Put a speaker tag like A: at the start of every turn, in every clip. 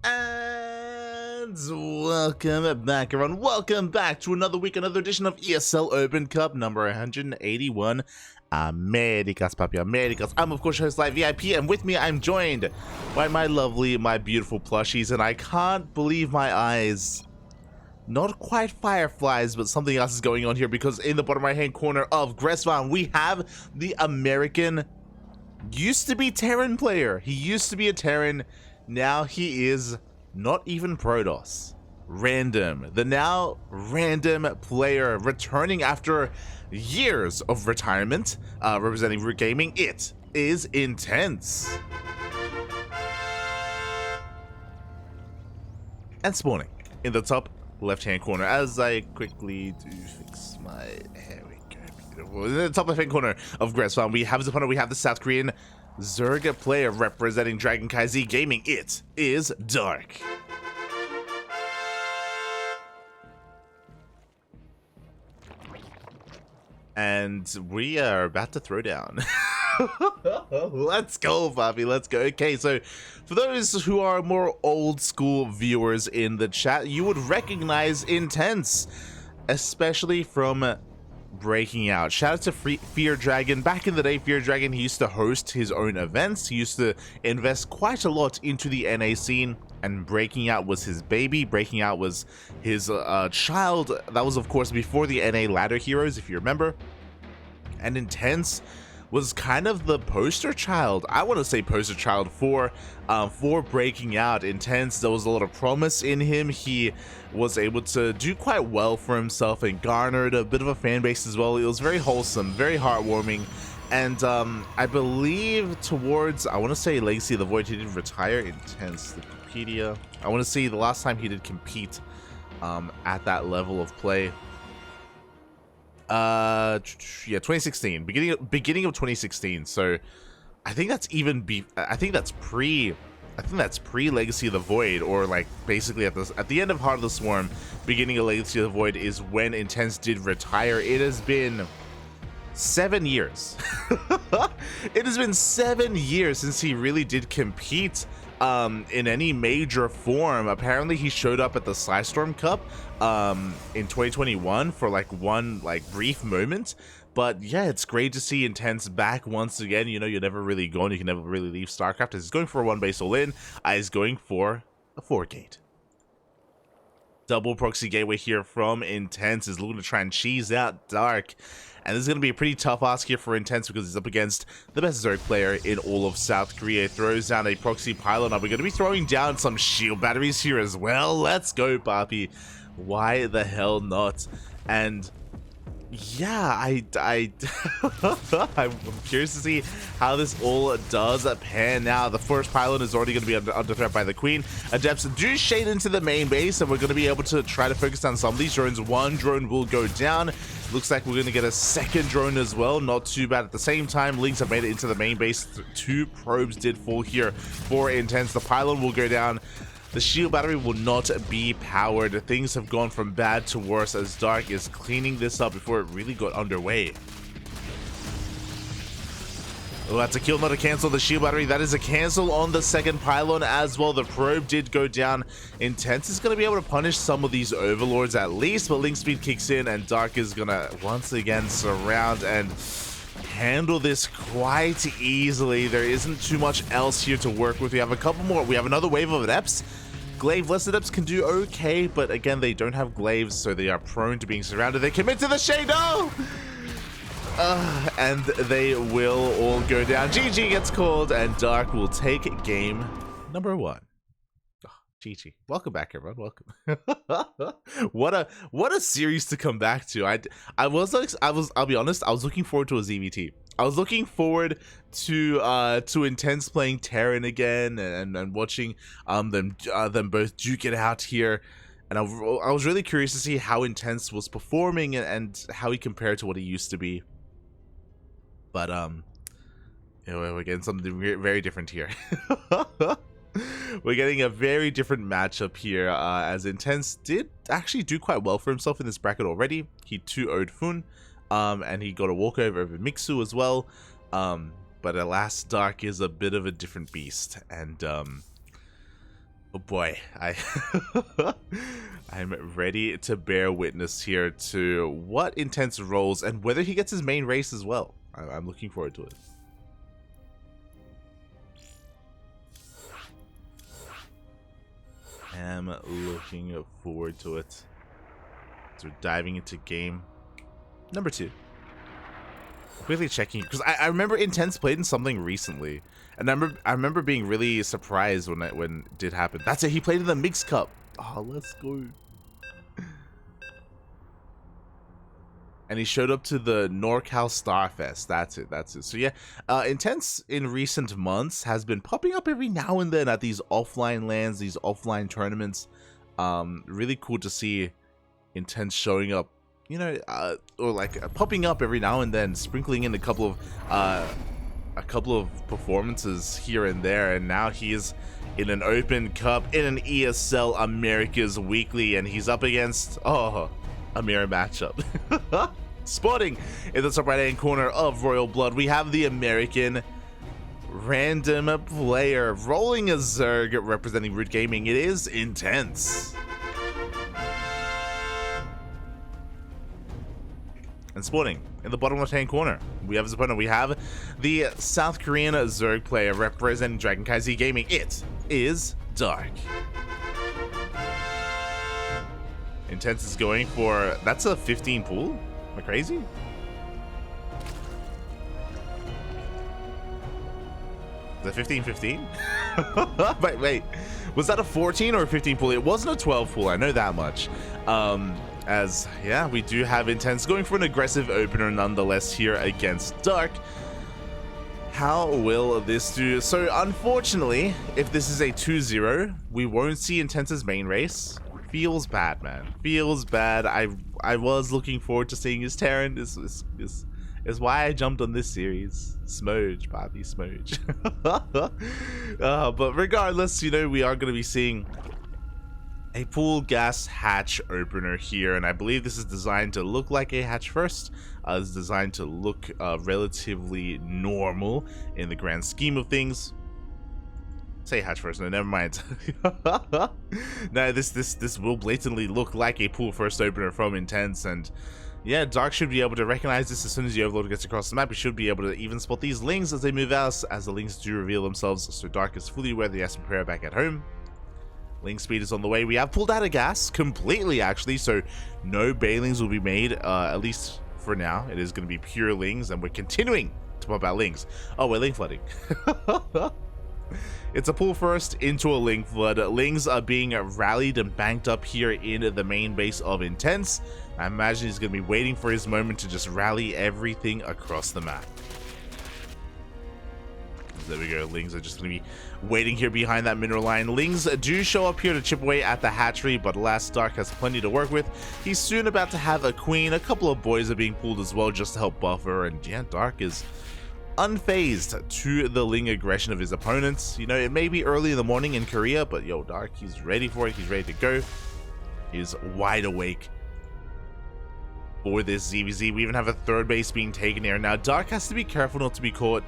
A: And welcome back, everyone. Welcome back to another week, another edition of ESL Open Cup number 181. Americas, papi, Americas. I'm, of course, your host, ZvR, and with me, I'm joined by my lovely, my beautiful plushies, and I can't believe my eyes. Not quite fireflies, but something else is going on here, because in the bottom right-hand corner of Gressvan, we have the American, used to be Terran player. He used to be a Terran. Now he is not even Protoss. Random. The now random player returning after years of retirement, representing Root Gaming. It is Intense. And spawning in the top left-hand corner, as I quickly do fix my hair. In the top left-hand corner of Gressvan, we have his opponent. We have the South Korean Zerg player representing CranKy Z Gaming. It is Dark. And we are about to throw down. Let's go, Bobby. Let's go. Okay, so for those who are more old school viewers in the chat, you would recognize Intense, especially from Breaking Out. Shout out to Fear Dragon. Back in the day, Fear Dragon, he used to host his own events. He used to invest quite a lot into the NA scene, and Breaking Out was his baby. Breaking Out was his child. That was, of course, before the NA ladder heroes, if you remember. And Intense was kind of the poster child, I want to say poster child, for Breaking Out. Intense, there was a lot of promise in him. He was able to do quite well for himself and garnered a bit of a fan base as well. It was very wholesome, very heartwarming, and I believe towards, I want to say Legacy of the Void, he did retire. Intense, Wikipedia. I want to say the last time he did compete at that level of play, yeah, 2016, beginning of 2016. So I think that's even I think that's pre Legacy of the Void, or like basically at the end of Heart of the Swarm, beginning of Legacy of the Void is when Intense did retire. It has been 7 years. It has been 7 years since he really did compete in any major form. Apparently he showed up at the Storm Cup in 2021 for one brief moment, but yeah, it's great to see Intense back once again. You know, you're never really gone, you can never really leave StarCraft. He's going for a 1-base all-in. He's going for a 4-gate. Double proxy gateway here from Intense, is looking to try and cheese out Dark. And this is going to be a pretty tough ask here for Intense, because he's up against the best Zerg player in all of South Korea. Throws down a proxy pylon. Now we're going to be throwing down some shield batteries here as well. Let's go, Papi. Why the hell not? And yeah, I'm curious to see how this all does pan out. The first pylon is already going to be under threat by the Queen. Adepts do shade into the main base, and we're going to be able to try to focus on some of these drones. One drone will go down. Looks like we're going to get a second drone as well. Not too bad. At the same time, Lynx have made it into the main base. 2 probes did fall here for Intense. The pylon will go down. The shield battery will not be powered. Things have gone from bad to worse as Dark is cleaning this up before it really got underway. Oh, that's a kill, not a cancel. The shield battery, that is a cancel on the second pylon as well. The probe did go down. Intense is going to be able to punish some of these overlords at least, but link speed kicks in and Dark is going to once again surround and handle this quite easily. There isn't too much else here to work with. We have a couple more. We have another wave of adepts. Glaive-less adepts can do okay, but again, they don't have glaives, so they are prone to being surrounded. They commit to the shade. No! And they will all go down. GG gets called, and Dark will take game number 1. Oh, GG. Welcome back, everyone. Welcome. What a series to come back to. I'll be honest, I was looking forward to a ZVT. I was looking forward to Intense playing Terran again, and watching them both duke it out here. And I was really curious to see how Intense was performing and how he compared to what he used to be. But you know, we're getting something very different here. We're getting a very different matchup here, as Intense did actually do quite well for himself in this bracket already. He 2-0'd Fun, and he got a walkover over Mixu as well. But alas, Dark is a bit of a different beast, and Oh boy, I'm ready to bear witness here to what Intense rolls and whether he gets his main race as well. I'm looking forward to it. I'm looking forward to it. So diving into game number 2. Quickly checking, because I remember Intense played in something recently, and I remember being really surprised when it did happen. That's it. He played in the Mixed Cup. Oh, let's go. And he showed up to the NorCal Starfest. That's it. That's it. So yeah, Intense in recent months has been popping up every now and then at these offline lands, these offline tournaments. Really cool to see Intense showing up, you know, or like popping up every now and then, sprinkling in a couple of performances here and there, and now he is in an Open Cup in an ESL Americas weekly, and he's up against a mirror matchup. Spotting in the top right hand corner of Royal Blood, we have the American random player rolling a Zerg representing Root Gaming. It is Intense. And spawning in the bottom left hand corner, we have his opponent. We have the South Korean Zerg player representing CranKy Gaming. It is Dark. Intense is going for, that's a 15 pool? Am I crazy? Is that 15-15? Wait, was that a 14 or a 15 pool? It wasn't a 12 pool, I know that much. As, yeah, we do have Intense going for an aggressive opener nonetheless here against Dark. How will this do? So, unfortunately, if this is a 2-0, we won't see Intense's main race. Feels bad, man. Feels bad. I was looking forward to seeing his Terran. This is why I jumped on this series. Smoge, Bobby, Smoge. But regardless, you know, we are going to be seeing a pool gas hatch opener here, and I believe this is designed to look like a hatch first. It's designed to look relatively normal in the grand scheme of things. Say hatch first, no, never mind. No, this will blatantly look like a pool first opener from Intense, and yeah, Dark should be able to recognize this as soon as the Overlord gets across the map. He should be able to even spot these Lings as they move out, as the Lings do reveal themselves, so Dark is fully aware that he has to prepare back at home. Ling speed is on the way. We have pulled out of gas completely, actually, so no Bailings will be made, at least for now. It is going to be pure Lings, and we're continuing to pop out Lings. Oh, we're Ling flooding. It's a pull first into a Ling flood. Lings are being rallied and banked up here in the main base of Intense. I imagine he's going to be waiting for his moment to just rally everything across the map. There we go. Lings are just going to be waiting here behind that mineral line. Lings do show up here to chip away at the hatchery, but alas, Dark has plenty to work with. He's soon about to have a queen. A couple of boys are being pulled as well just to help buffer, and yeah, Dark is unfazed to the Ling aggression of his opponents. You know, it may be early in the morning in Korea, but yo, Dark, he's ready for it. He's ready to go. He's wide awake for this ZvZ. We even have a third base being taken here. Now, Dark has to be careful not to be caught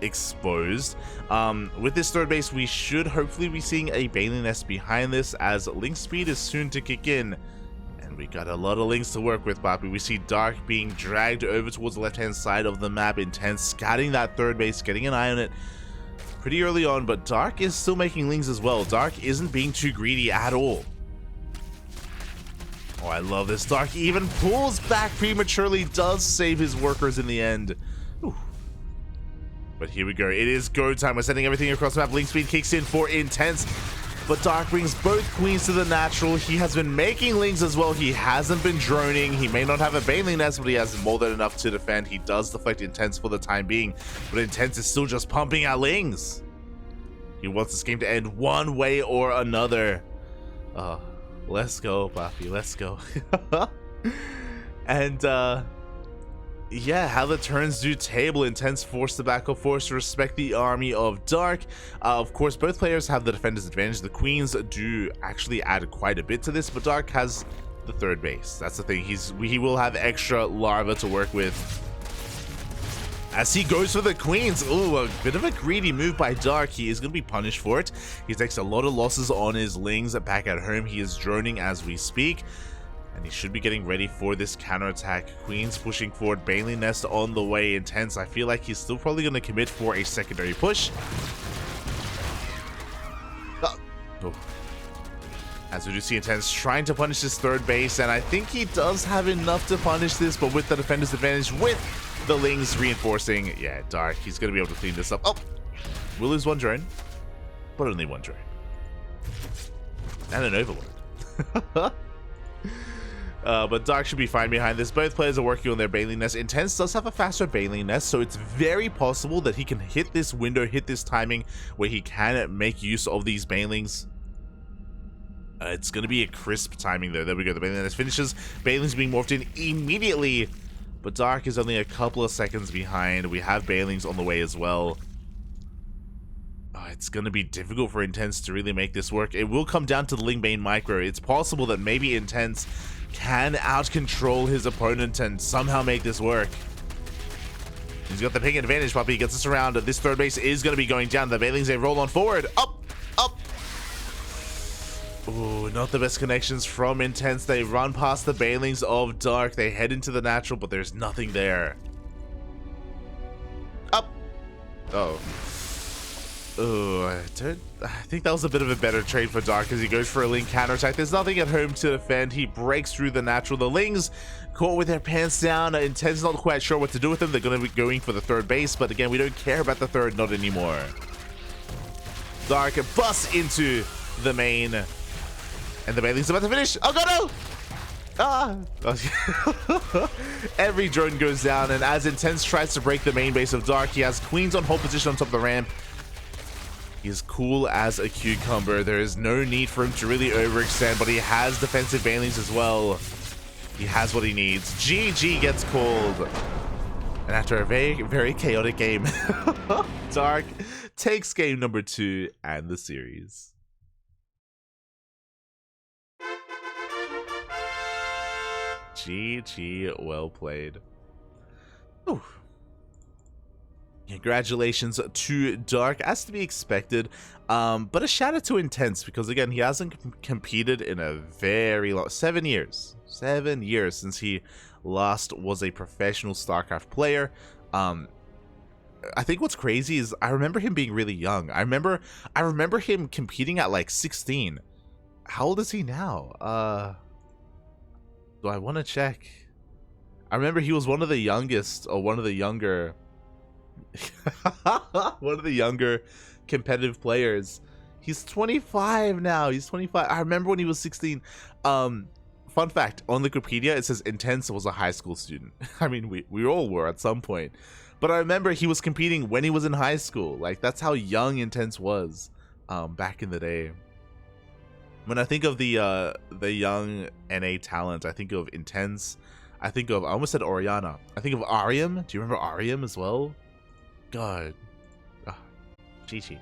A: exposed. With this third base, we should hopefully be seeing a Bailey Nest behind this, as Link speed is soon to kick in. And we got a lot of Links to work with, Papi. We see Dark being dragged over towards the left-hand side of the map. Intense scouting that third base, getting an eye on it pretty early on, but Dark is still making Lings as well. Dark isn't being too greedy at all. Oh, I love this. Dark even pulls back prematurely, does save his workers in the end. Ooh. But here we go. It is go time. We're sending everything across the map. Link speed kicks in for Intense. But Dark brings both queens to the natural. He has been making Lings as well. He hasn't been droning. He may not have a Baneling Nest, but he has more than enough to defend. He does deflect Intense for the time being, but Intense is still just pumping out Lings. He wants this game to end one way or another. Let's go, Buffy. Let's go. And, yeah, how the turns do table. Intense forced to back up, forced to respect the army of Dark. Of course, both players have the defender's advantage. The queens do actually add quite a bit to this, but Dark has the third base. That's the thing. He will have extra larva to work with. as he goes for the queens. Ooh, a bit of a greedy move by Dark. He is going to be punished for it. He takes a lot of losses on his lings back at home. He is droning as we speak, and he should be getting ready for this counterattack. Queens pushing forward, Bailey Nest on the way. Intense, I feel like he's still probably going to commit for a secondary push. Oh. As we do see Intense trying to punish his third base, and I think he does have enough to punish this, but with the defender's advantage, with the Lings reinforcing, yeah, Dark, he's going to be able to clean this up. Oh, we'll lose one drone, but only one drone. And an Overlord. But Dark should be fine behind this. Both players are working on their Bailey Nest. Intense does have a faster Bailey Nest, so it's very possible that he can hit this window, hit this timing, where he can make use of these Bailings. It's going to be a crisp timing, though. There we go. The Bailey Nest finishes. Bailings being morphed in immediately, but Dark is only a couple of seconds behind. We have Bailings on the way as well. It's going to be difficult for Intense to really make this work. It will come down to the Ling Bane micro. It's possible that maybe Intense can out-control his opponent and somehow make this work. He's got the ping advantage, Puppy. He gets us around. This third base is going to be going down. The Bailings, they roll on forward. Up, up. Ooh, not the best connections from Intense. They run past the Bailings of Dark. They head into the natural, but there's nothing there. Up. Oh. Oh, I think that was a bit of a better trade for Dark as he goes for a Ling counterattack. There's nothing at home to defend. He breaks through the natural. The Lings caught with their pants down. Intense not quite sure what to do with them. They're going to be going for the third base, but again, we don't care about the third, not anymore. Dark busts into the main, and the Bailey's about to finish. Oh god, no! Ah! Every drone goes down, and as Intense tries to break the main base of Dark, he has Queens on hold position on top of the ramp. He's cool as a cucumber. There is no need for him to really overextend, but he has defensive Bailings as well. He has what he needs. GG gets called. And after a very, very chaotic game, Dark takes game number 2 and the series. GG, well played. Ooh. Congratulations to Dark, as to be expected, but a shout out to Intense, because again, he hasn't competed in a very long 7 years since he last was a professional StarCraft player. I think what's crazy is I remember him being really young. I remember him competing at like 16. How old is he now? Do I want to check? I remember he was one of the youngest, or one of the younger one of the younger competitive players. He's 25 now. He's 25. I remember when he was 16. Fun fact, on Wikipedia it says Intense was a high school student. I mean, we all were at some point, but I remember he was competing when he was in high school. Like, that's how young Intense was back in the day. When I think of the young NA talent, I think of Intense. I think of, I almost said Oriana. I think of Ariam. Do you remember Ariam as well? God. GG.